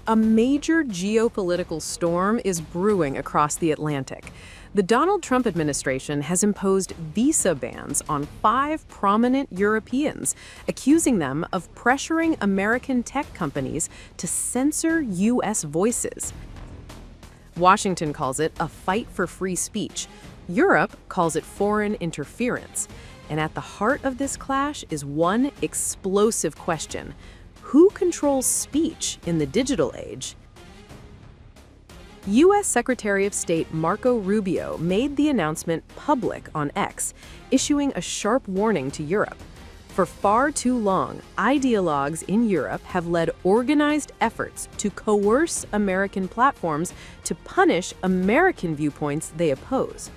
A major geopolitical storm is brewing across the Atlantic. The Donald Trump administration has imposed visa bans on 5 prominent Europeans, accusing them of pressuring American tech companies to censor U.S. voices. Washington calls it a fight for free speech. Europe calls it foreign interference. And at the heart of this clash is one explosive question: who controls speech in the digital age? U.S. Secretary of State Marco Rubio made the announcement public on X, issuing a sharp warning to Europe. For far too long, ideologues in Europe have led organized efforts to coerce American platforms to punish American viewpoints they oppose.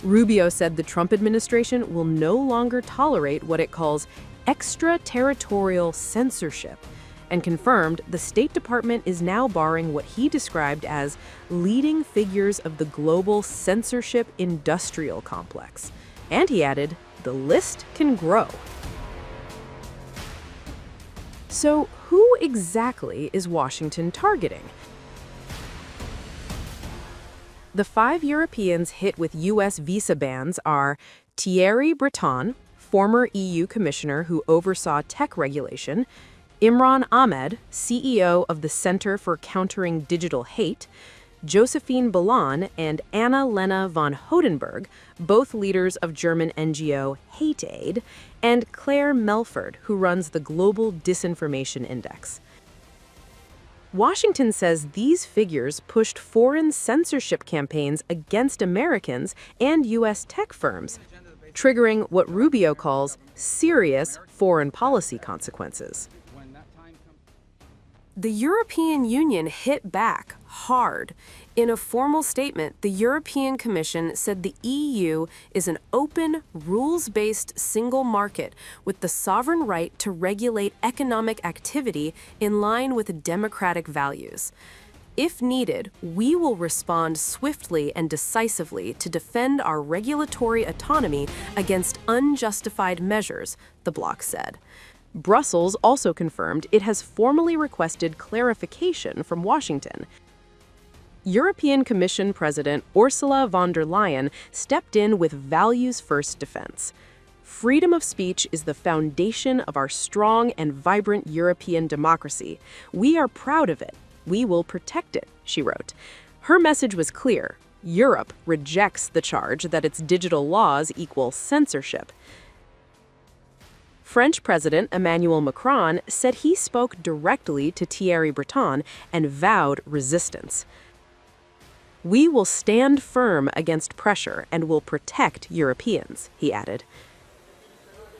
Rubio said the Trump administration will no longer tolerate what it calls extraterritorial censorship, and confirmed the State Department is now barring what he described as leading figures of the global censorship industrial complex. And he added, the list can grow. So who exactly is Washington targeting? The 5 Europeans hit with U.S. visa bans are Thierry Breton, former EU commissioner who oversaw tech regulation; Imran Ahmed, CEO of the Center for Countering Digital Hate; Josephine Balan and Anna-Lena von Hodenberg, both leaders of German NGO Hate Aid; and Claire Melford, who runs the Global Disinformation Index. Washington says these figures pushed foreign censorship campaigns against Americans and U.S. tech firms, triggering what Rubio calls serious foreign policy consequences. The European Union hit back hard. In a formal statement, the European Commission said the EU is an open, rules-based single market with the sovereign right to regulate economic activity in line with democratic values. If needed, we will respond swiftly and decisively to defend our regulatory autonomy against unjustified measures, the bloc said. Brussels also confirmed it has formally requested clarification from Washington. European Commission President Ursula von der Leyen stepped in with values-first defense. Freedom of speech is the foundation of our strong and vibrant European democracy. We are proud of it. We will protect it, she wrote. Her message was clear. Europe rejects the charge that its digital laws equal censorship. French President Emmanuel Macron said he spoke directly to Thierry Breton and vowed resistance. We will stand firm against pressure and will protect Europeans, he added.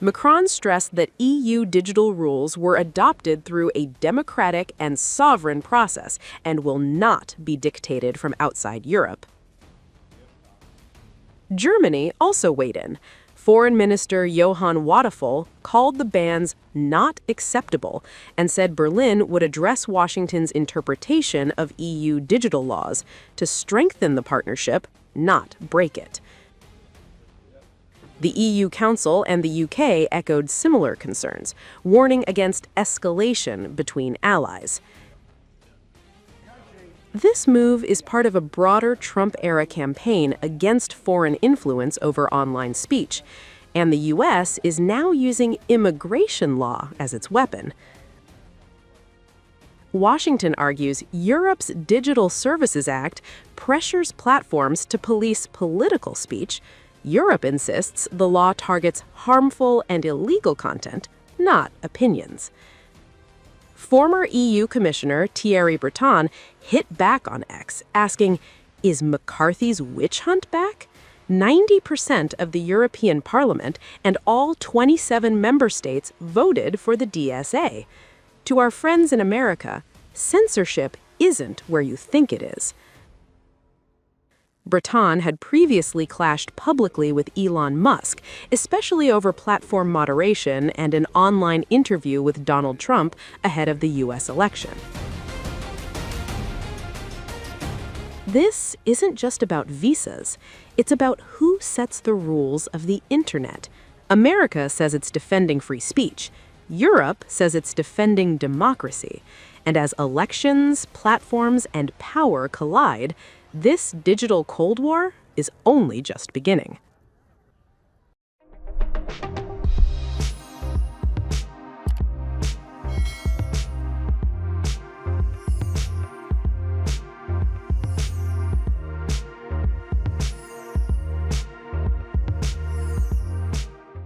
Macron stressed that EU digital rules were adopted through a democratic and sovereign process and will not be dictated from outside Europe. Germany also weighed in. Foreign Minister Johann Wadephol called the bans not acceptable and said Berlin would address Washington's interpretation of EU digital laws to strengthen the partnership, not break it. The EU Council and the UK echoed similar concerns, warning against escalation between allies. This move is part of a broader Trump-era campaign against foreign influence over online speech, and the U.S. is now using immigration law as its weapon. Washington argues Europe's Digital Services Act pressures platforms to police political speech. Europe insists the law targets harmful and illegal content, not opinions. Former EU Commissioner Thierry Breton hit back on X, asking, is McCarthy's witch hunt back? 90% of the European Parliament and all 27 member states voted for the DSA. To our friends in America, censorship isn't where you think it is. Breton had previously clashed publicly with Elon Musk, especially over platform moderation and an online interview with Donald Trump ahead of the U.S. election. This isn't just about visas. It's about who sets the rules of the internet. America says it's defending free speech. Europe says it's defending democracy. And as elections, platforms, and power collide, this digital Cold War is only just beginning.